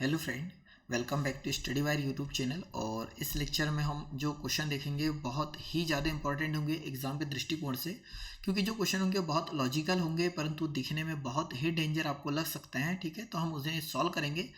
Hello friend, welcome back to study wire YouTube channel. और इस lecture में हम जो क्वेश्चन देखेंगे बहुत ही ज़्यादा इंपॉर्टेंट होंगे एग्जाम के दृष्टिकोण से, क्योंकि जो क्वेश्चन होंगे बहुत लॉजिकल होंगे परंतु दिखने में बहुत ही डेंजर आपको लग सकते हैं। ठीक है, तो हम उन्हें सॉल्व करेंगे।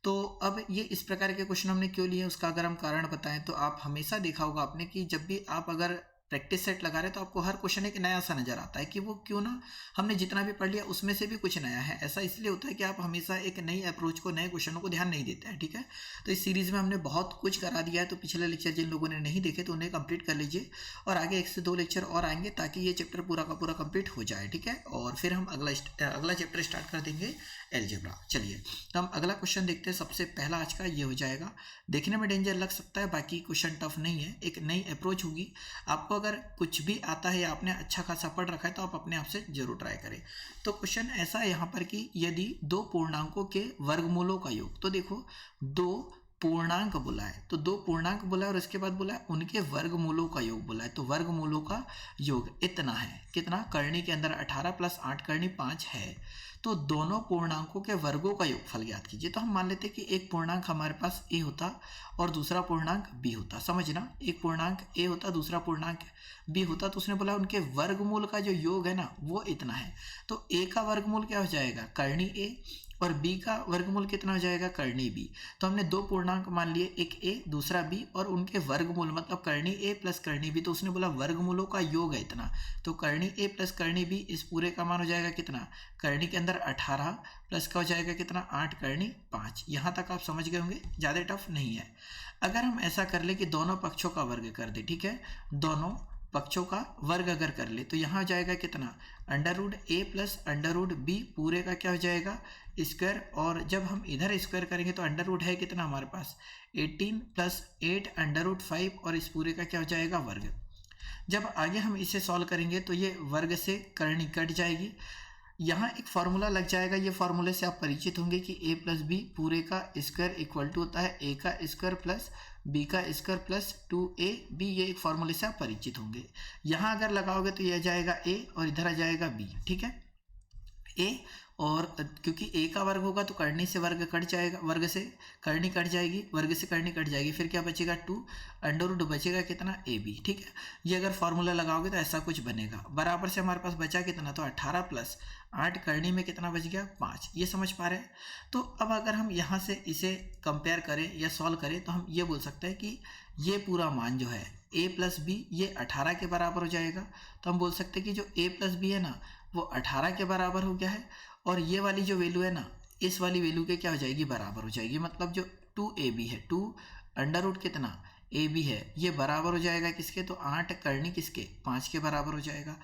तो अब ये इस प्रकार के क्वेश्चन हमने क्यों लिए, उसका अगर हम कारण बताएं तो आप हमेशा देखा होगा आपने कि जब भी आप अगर प्रैक्टिस सेट लगा रहे तो आपको हर क्वेश्चन एक नया सा नजर आता है कि वो क्यों ना हमने जितना भी पढ़ लिया उसमें से भी कुछ नया है। ऐसा इसलिए होता है कि आप हमेशा एक नई अप्रोच को, नए क्वेश्चनों को ध्यान नहीं देते हैं। ठीक है, तो इस सीरीज में हमने बहुत कुछ करा दिया है, तो पिछले लेक्चर जिन लोगों ने नहीं देखे तो उन्हें कंप्लीट कर लीजिए और आगे 1 से 2 लेक्चर और आएंगे ताकि ये चैप्टर पूरा का पूरा कंप्लीट हो जाए। ठीक है, और फिर हम अगला चैप्टर स्टार्ट कर देंगे अलजेब्रा। चलिए, तो हम अगला क्वेश्चन देखते हैं। सबसे पहला आज का ये हो जाएगा। देखने में डेंजर लग सकता है, बाकी क्वेश्चन टफ नहीं है, एक नई अप्रोच होगी। आपको अगर कुछ भी आता है या आपने अच्छा खासा पढ़ रखा है तो आप अपने आप से जरूर ट्राई करें। तो क्वेश्चन ऐसा है यहाँ पर कि यदि दो पूर्णांकों के वर्गमूलों का योग, तो देखो दो पूर्णांक बोला है, तो दो पूर्णांक बोला है और इसके बाद बोला है उनके वर्गमूलों का योग बोला है। तो वर्गमूलों का योग इतना है, कितना, करनी के अंदर 18 + 8 करनी 5 है। तो दोनों पूर्णांकों के वर्गों का योगफल ज्ञात कीजिए। तो हम मान लेते हैं कि एक पूर्णांक हमारे पास a होता और दूसरा पूर्णांक b होता। समझना, एक पूर्णांक a होता, दूसरा पूर्णांक b होता। तो उसने बोला उनके वर्गमूल का जो योग है ना वो इतना है। तो a का वर्गमूल क्या हो जाएगा, करनी a, और b का वर्गमूल कितना हो जाएगा, करनी b। तो हमने दो पूर्णांक मान लिए, एक a दूसरा b, और उनके वर्गमूल मतलब करनी a + करनी b। तो उसने बोला वर्गमूलों का योग है इतना। तो करनी a + करनी b, इस पूरे का मान हो जाएगा कितना, करनी के अंदर 18 प्लस का हो जाएगा कितना, 8 करनी 5। यहाँ तक आप समझ गए होंगे, ज़्यादा टफ नहीं है। अगर हम ऐसा कर ले कि दोनों पक्षों का वर्ग कर दे, ठीक है, दोनों पक्षों का वर्ग अगर कर ले तो यहाँ हो जाएगा कितना, √a + √b पूरे का क्या हो जाएगा, स्क्वायर। और जब हम इधर स्क्वायर करेंगे तो अंडर है कितना हमारे पास, 18 + 8 √5, और इस पूरे का क्या हो जाएगा, वर्ग। जब आगे हम इसे सॉल्व करेंगे तो ये वर्ग से करनी कट जाएगी। यहाँ एक फॉर्मूला लग जाएगा, ये फॉर्मूले से आप परिचित होंगे कि a + b पूरे का स्क्वायर इक्वल टू होता है a का स्क्वायर प्लस b का स्क्वायर प्लस 2ab। ये एक फॉर्मूले से आप परिचित होंगे। यहाँ अगर लगाओगे तो ये आ जाएगा a और इधर आ जाएगा b। ठीक है, a, और क्योंकि a का वर्ग होगा तो करनी से वर्ग कट जाएगा, वर्ग से करनी कट जाएगी, वर्ग से करनी कट जाएगी, फिर क्या बचेगा, 2 √ बचेगा कितना, ab। ठीक है, ये अगर फॉर्मूला लगाओगे तो ऐसा कुछ बनेगा। बराबर से हमारे पास बचा कितना, तो 18 + 8 करनी में कितना बच गया, 5। ये समझ पा रहे हैं। तो अब अगर हम यहाँ से इसे कंपेयर करें या सॉल्व करें तो हम ये बोल सकते हैं कि ये पूरा मान जो है a + b ये 18 के बराबर हो जाएगा। तो हम बोल सकते हैं कि जो a + b है ना वो 18 के बराबर हो गया है, और ये वाली जो वैल्यू है ना इस वाली वैल्यू के क्या हो जाएगी, बराबर हो जाएगी। मतलब जो 2ab है, 2 √ कितना ab है, ये बराबर हो जाएगा किसके, तो 8 करनी किसके, 5 के बराबर हो जाएगा।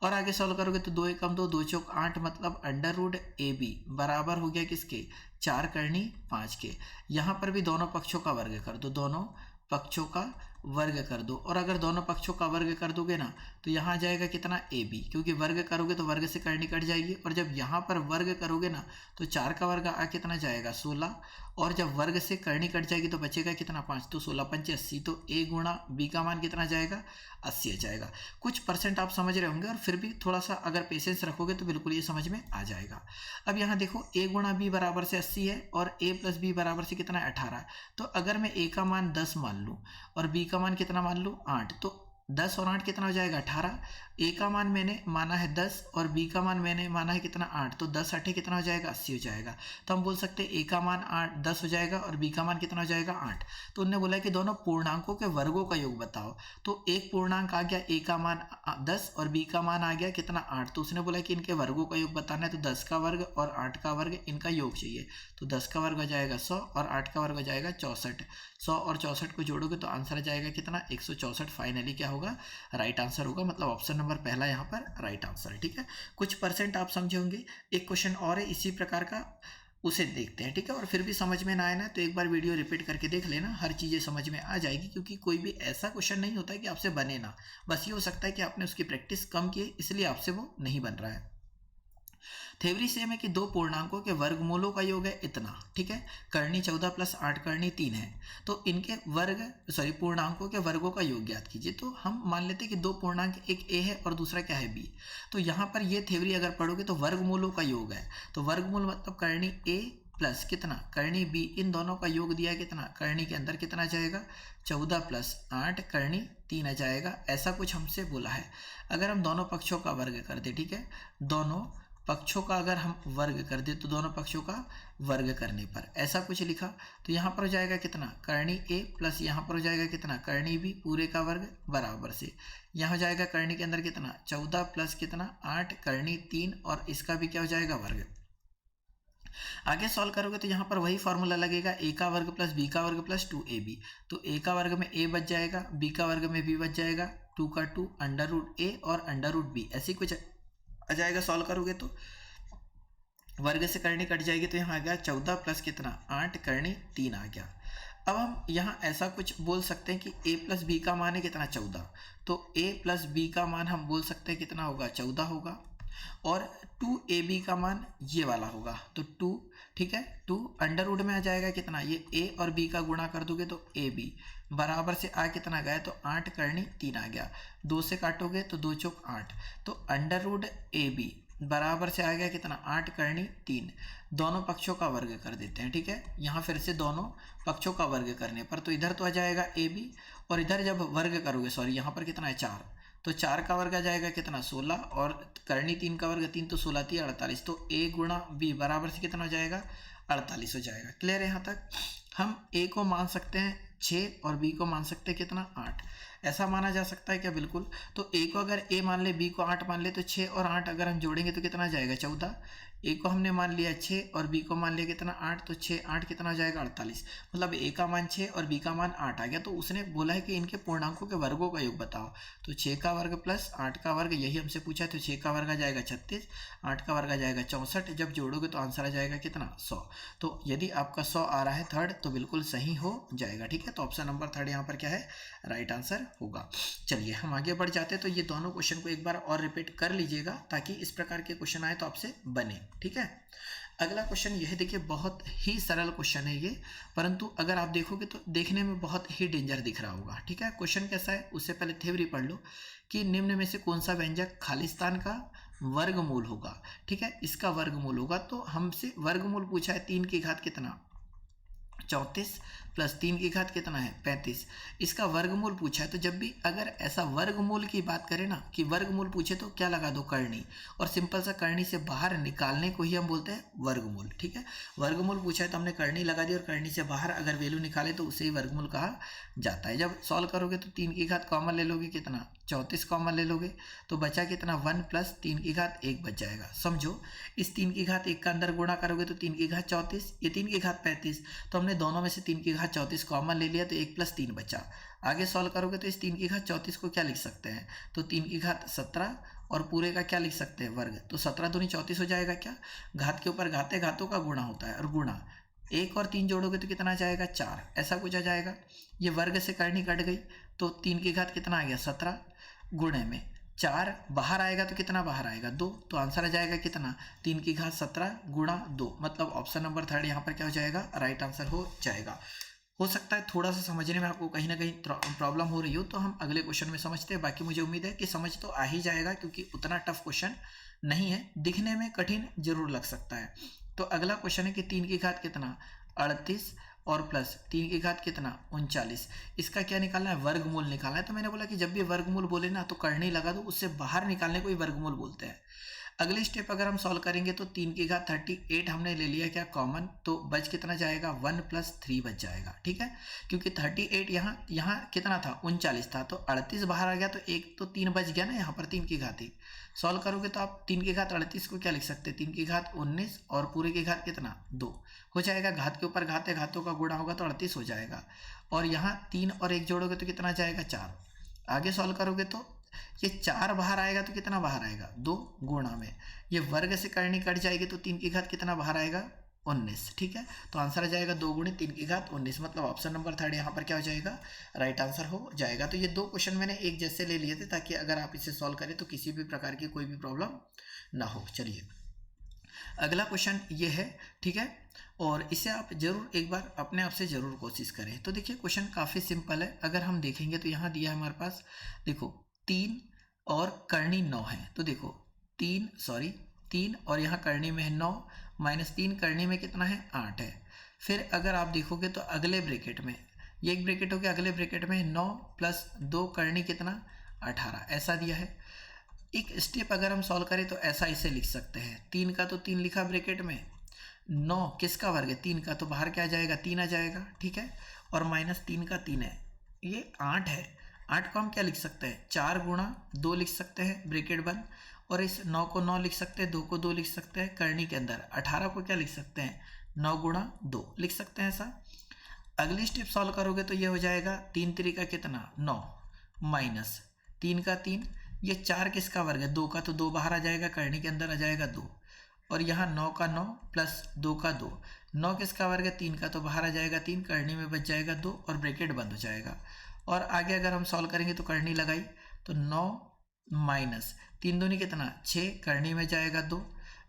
और आगे सॉल्व करोगे तो 2 × 1 = 2, 2 × 4 = 8, मतलब √ab बराबर हो गया किसके, 4 करनी 5 के। यहाँ पर भी दोनों पक्षों का वर्ग कर दो, दोनों पक्षों का वर्ग कर दो। और अगर दोनों पक्षों का वर्ग कर दोगे ना तो यहाँ आ जाएगा कितना, ab, क्योंकि वर्ग करोगे तो वर्ग से करनी कट जाएगी। और जब यहाँ पर वर्ग करोगे ना तो 4 का वर्ग आ कितना जाएगा, 16, और जब वर्ग से करनी कट जाएगी तो बचेगा कितना, 5। तो 16 × 5 = 80। तो a × b का मान कितना जाएगा, 80 आ जाएगा। कुछ परसेंट आप समझ रहे होंगे और फिर भी थोड़ा सा अगर पेशेंस रखोगे तो बिल्कुल ये समझ में आ जाएगा। अब यहाँ देखो a × b बराबर से 80 है और a + b बराबर से कितना है, 18। तो अगर मैं a का मान 10 मान लूँ और b का मान कितना मान लूँ, 8, तो 10 और 8 कितना हो जाएगा, 18। a का मान मैंने माना है 10 और b का मान मैंने माना है कितना, 8, तो 10 8 कितना हो जाएगा, 80 हो जाएगा। तो हम बोल सकते हैं a का मान 10 हो जाएगा और b का मान कितना हो जाएगा, 8। तो उन्होंने बोला कि दोनों पूर्णांकों के वर्गों का योग बताओ। तो एक पूर्णांक आ गया a का मान 10 और b का मान आ गया कितना, 8। तो उसने बोला कि इनके वर्गों का योग बताना है, तो 10 का वर्ग और 8 का वर्ग इनका योग चाहिए। तो 10 का वर्ग हो जाएगा 100 और 8 का वर्ग हो जाएगा 64। 100 और 64 को जोड़ोगे तो आंसर आ जाएगा कितना, 164। फाइनली क्या होगा, राइट आंसर होगा। मतलब ऑप्शन नंबर पहला यहाँ पर राइट आंसर है। ठीक है, कुछ परसेंट आप समझे होंगे। एक क्वेश्चन और है इसी प्रकार का, उसे देखते हैं। ठीक है, और फिर भी समझ में ना आए ना तो एक बार वीडियो रिपीट करके देख लेना, हर चीज़ें समझ में आ जाएगी। क्योंकि कोई भी ऐसा क्वेश्चन नहीं होता है कि आपसे बने ना, बस ये हो सकता है कि आपने उसकी प्रैक्टिस कम की इसलिए आपसे वो नहीं बन रहा है। थ्योरी सेम है कि दो पूर्णांकों के वर्गमूलों का योग है इतना। ठीक है, करनी 14 + 8 करनी 3 है। तो इनके पूर्णांकों के वर्गों का योग ज्ञात कीजिए। तो हम मान लेते हैं कि दो पूर्णांक, एक a है और दूसरा क्या है, b। तो यहाँ पर ये थ्योरी अगर पढ़ोगे तो वर्गमूलों का योग है। तो वर्गमूल मतलब करनी a प्लस कितना करनी b, इन दोनों का योग दिया है कितना, करनी के अंदर कितना जाएगा 14 प्लस 8 करनी 3 आ जाएगा। ऐसा कुछ हमसे बोला है। अगर हम दोनों पक्षों का वर्ग कर दे, ठीक है, दोनों पक्षों का अगर हम वर्ग कर दे तो दोनों पक्षों का वर्ग करने पर ऐसा कुछ लिखा तो यहाँ पर हो जाएगा कितना करनी a प्लस यहाँ पर हो जाएगा कितना करनी b पूरे का वर्ग बराबर से यहाँ हो जाएगा करनी के अंदर कितना 14 प्लस कितना 8 करनी 3 और इसका भी क्या हो जाएगा वर्ग। आगे सॉल्व करोगे तो यहाँ पर वही फॉर्मूला लगेगा a का वर्ग प्लस b का वर्ग प्लस 2ab। तो a का वर्ग में a बच जाएगा, b का वर्ग में b बच जाएगा, 2 का 2 अंडर रूट a और अंडर रूट b ऐसी कुछ आ जाएगा। सॉल्व करोगे तो वर्ग से करनी कट जाएगी तो यहाँ आ गया 14 प्लस कितना 8 करनी 3 आ गया। अब हम यहाँ ऐसा कुछ बोल सकते हैं कि a प्लस बी का मान है कितना 14, तो a प्लस बी का मान हम बोल सकते हैं कितना होगा 14 होगा और 2ab का मान ये वाला होगा तो 2, ठीक है, 2 अंडर रूट में आ जाएगा कितना ये a और b का गुणा कर दोगे तो ab बराबर से आ कितना गया तो 8 करनी 3 आ गया, 2 से काटोगे तो 2 चौक 8 तो अंडर रूट ab बराबर से आ गया कितना 8 करनी 3। दोनों पक्षों का वर्ग कर देते हैं, ठीक है, यहाँ फिर से दोनों पक्षों का वर्ग करने पर तो इधर तो आ जाएगा ab और इधर जब वर्ग करोगे सॉरी यहाँ पर कितना है 4 तो 4 का वर्ग आ जाएगा कितना 16 और करनी 3 का वर्ग 3 तो 16 3 48 तो a गुणा b बराबर से कितना हो जाएगा 48 हो जाएगा। क्लियर है यहाँ तक। हम a को मान सकते हैं 6 और b को मान सकते हैं कितना 8, ऐसा माना जा सकता है क्या, बिल्कुल। तो a को अगर a मान ले b को 8 मान ले तो 6 और 8 अगर हम जोड़ेंगे तो कितना जाएगा 14। a को हमने मान लिया 6 और b को मान लिया कितना 8 तो 6 8 कितना हो जाएगा 48, मतलब a का मान 6 और b का मान 8 आ गया। तो उसने बोला है कि इनके पूर्णांकों के वर्गों का योग बताओ, तो 6 का वर्ग प्लस 8 का वर्ग यही हमसे पूछा, तो 6 का वर्ग आ जाएगा 36, 8 का वर्ग आ जाएगा 64, जब जोड़ोगे तो आंसर आ जाएगा कितना 100। तो यदि आपका 100 आ रहा है थर्ड तो बिल्कुल सही हो जाएगा, ठीक है। तो ऑप्शन नंबर थर्ड यहाँ पर क्या है राइट आंसर होगा। चलिए हम आगे बढ़ जाते हैं। तो ये दोनों क्वेश्चन को एक बार और रिपीट कर लीजिएगा ताकि इस प्रकार के क्वेश्चन आए तो आपसे बने, ठीक है। अगला क्वेश्चन यह देखिए, बहुत ही सरल क्वेश्चन है ये, परंतु अगर आप देखोगे तो देखने में बहुत ही डेंजर दिख रहा होगा, ठीक है। क्वेश्चन कैसा है उससे पहले थ्योरी पढ़ लो कि निम्न में से कौन सा व्यंजक खालिस्तान का वर्गमूल होगा, ठीक है, इसका वर्गमूल होगा। तो हमसे वर्गमूल पूछा है 3 की घात कितना 34 प्लस 3 की घात कितना है 35, इसका वर्गमूल पूछा है। तो जब भी अगर ऐसा वर्गमूल की बात करें ना कि वर्गमूल पूछे तो क्या लगा दो करनी, और सिंपल सा करनी से बाहर निकालने को ही हम बोलते हैं वर्गमूल, ठीक है। वर्गमूल पूछा है तो हमने करनी लगा दी और करनी से बाहर अगर वैल्यू निकाले तो उसे ही वर्गमूल कहा जाता है। जब सॉल्व करोगे तो 3 की घात कॉमन ले लोगे कितना 34 कॉमन ले लोगे तो बचा कितना 1 प्लस 3 की घात 1 बच जाएगा। समझो इस 3 की घात 1 का अंदर गुणा करोगे तो 3 की घात 34, ये 3 की घात 35, तो हमने दोनों में से 3 की घात 34 कॉमन ले लिया तो 1 प्लस 3 बचा। आगे सॉल्व करोगे तो इस 3 की घात 34 को क्या लिख सकते हैं, तो 3 की घात 17 और पूरे का क्या लिख सकते हैं वर्ग, तो 17 दूनी 34 हो जाएगा। क्या घात के ऊपर घाते घातों का गुणा होता है और गुणा 1 और 3 जोड़ोगे तो कितना जाएगा 4, ऐसा कुछ आ जाएगा। ये वर्ग से करनी कट गई तो 3 की घात कितना आ गया 17 गुणे में 4 बाहर आएगा तो कितना बाहर आएगा 2, तो आंसर आ जाएगा कितना 3 की घात 17 गुणा 2, मतलब ऑप्शन नंबर थर्ड यहाँ पर क्या हो जाएगा राइट आंसर हो जाएगा। हो सकता है थोड़ा सा समझने में आपको कहीं ना कहीं प्रॉब्लम हो रही हो, तो हम अगले क्वेश्चन में समझते हैं। बाकी मुझे उम्मीद है कि समझ तो आ ही जाएगा क्योंकि उतना टफ क्वेश्चन नहीं है, दिखने में कठिन जरूर लग सकता है। तो अगला क्वेश्चन है कि 3 की घात कितना 38 और प्लस 3 की घात कितना 39, इसका क्या निकालना है वर्गमूल निकालना है। तो मैंने बोला कि जब भी वर्गमूल बोले ना तो करनी लगा दो, उससे बाहर निकालने को ही वर्गमूल बोलते हैं। अगली स्टेप अगर हम सॉल्व करेंगे तो 3 की घात 38 हमने ले लिया क्या कॉमन, तो बच कितना जाएगा 1 प्लस 3 बच जाएगा, ठीक है, क्योंकि 38 यहाँ कितना था 39 था, तो 38 बाहर आ गया तो 1 तो 3 बच गया ना यहाँ पर 3 की घात 1। सॉल्व करोगे तो आप 3 की घात 38 को क्या लिख सकते हैं 3 की घात 19 और पूरे की घात कितना 2 हो जाएगा। घात के ऊपर घाते घातों का गुणा होगा तो 38 हो जाएगा, और यहाँ 3 और 1 जोड़ोगे तो कितना जाएगा 4। आगे सॉल्व करोगे तो ये 4 बाहर आएगा तो कितना बाहर आएगा 2 गुणा में, ये वर्ग से करनी कट जाएगी तो 3 की घात कितना बाहर आएगा 19, ठीक है। तो आंसर आ जाएगा 2 गुणे 3 की घात 19, मतलब ऑप्शन नंबर थर्ड यहाँ पर क्या हो जाएगा राइट आंसर हो जाएगा। तो ये दो क्वेश्चन मैंने एक जैसे ले लिए थे ताकि अगर आप इसे सॉल्व करें तो किसी भी प्रकार की कोई भी प्रॉब्लम ना हो। चलिए अगला क्वेश्चन ये है, ठीक है, और इसे आप जरूर एक बार अपने आप से जरूर कोशिश करें। तो देखिए क्वेश्चन काफ़ी सिंपल है, अगर हम देखेंगे तो यहाँ दिया है हमारे पास, देखो 3 और करनी 9 है, तो देखो 3 और यहाँ करनी में है 9, -3 करनी में कितना है 8 है। फिर अगर आप देखोगे तो अगले ब्रैकेट में, ये एक ब्रैकेट हो गया, अगले ब्रैकेट में 9 + 2 करनी कितना 18 ऐसा दिया है। एक स्टेप अगर हम सॉल्व करें तो ऐसा इसे लिख सकते हैं, 3 का तो 3 लिखा ब्रैकेट में, 9 किसका वर्ग है 3 का, तो बाहर क्या आ जाएगा 3 आ जाएगा, ठीक है, और -3 का 3 है, ये 8 है। 8 को हम क्या लिख सकते हैं 4 × 2 लिख सकते हैं ब्रैकेट बंद, और इस 9 को 9 लिख सकते हैं, 2 को 2 लिख सकते हैं करनी के अंदर। 18 को क्या लिख सकते हैं 9 × 2 लिख सकते हैं ऐसा। अगली स्टेप सॉल्व करोगे तो ये हो जाएगा 3 3 का कितना 9 -3 का 3, ये 4 किसका वर्ग है 2 का, तो 2 बाहर आ जाएगा करनी के अंदर आ जाएगा 2, और यहाँ 9 का 9 + 2 का 2, 9 किसका वर्ग है 3 का, तो बाहर आ जाएगा 3, करनी में बच जाएगा 2 और ब्रैकेट बंद हो जाएगा। और आगे अगर हम सॉल्व करेंगे तो करनी लगाई तो 9 - 3 दूनी कितना 6, करनी में जाएगा 2,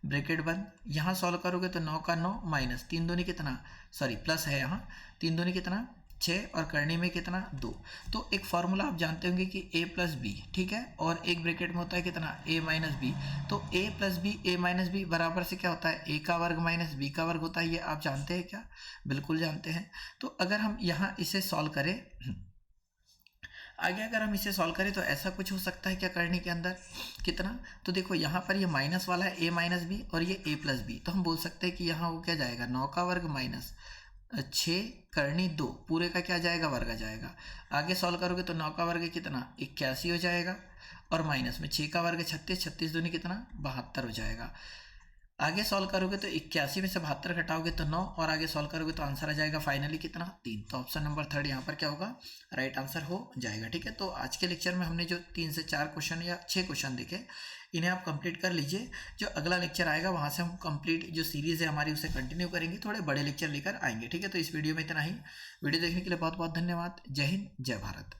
ब्रैकेट बंद। यहाँ सॉल्व करोगे तो 9 का 9 - 3 दूनी कितना, सॉरी प्लस है यहाँ, 3 दूनी कितना 6 और करनी में कितना 2। तो एक फॉर्मूला आप जानते होंगे कि a + b, ठीक है, और एक ब्रैकेट में होता है कितना a - b, तो a + b a - b बराबर से क्या होता है a का वर्ग - b का वर्ग होता है। ये आप जानते हैं क्या, बिल्कुल जानते हैं। तो अगर हम यहाँ इसे सॉल्व करें, आगे अगर हम इसे सॉल्व करें तो ऐसा कुछ हो सकता है क्या करने के अंदर कितना, तो देखो यहाँ पर ये माइनस वाला है a - b और ये a + b, तो हम बोल सकते हैं कि यहाँ वो क्या जाएगा 9 का वर्ग -6 करनी 2 पूरे का क्या जाएगा वर्ग आ जाएगा। आगे सॉल्व करोगे तो 9 का वर्ग कितना 81 हो जाएगा, और माइनस में 6 का वर्ग 36, 36 दूनी कितना 72 हो जाएगा। आगे सॉल्व करोगे तो 81 में से 72 घटाओगे तो 9, और आगे सॉल्व करोगे तो आंसर आ जाएगा फाइनली कितना 3। तो ऑप्शन नंबर 3 यहाँ पर क्या होगा राइट आंसर हो जाएगा, ठीक है। तो आज के लेक्चर में हमने जो 3 से 4 क्वेश्चन या 6 क्वेश्चन देखे, इन्हें आप कंप्लीट कर लीजिए। जो अगला लेक्चर आएगा वहाँ से हम कंप्लीट जो सीरीज़ है हमारी उसे कंटिन्यू करेंगे, थोड़े बड़े लेक्चर लेकर आएंगे, ठीक है। तो इस वीडियो में इतना ही। वीडियो देखने के लिए बहुत बहुत धन्यवाद। जय हिंद, जय भारत।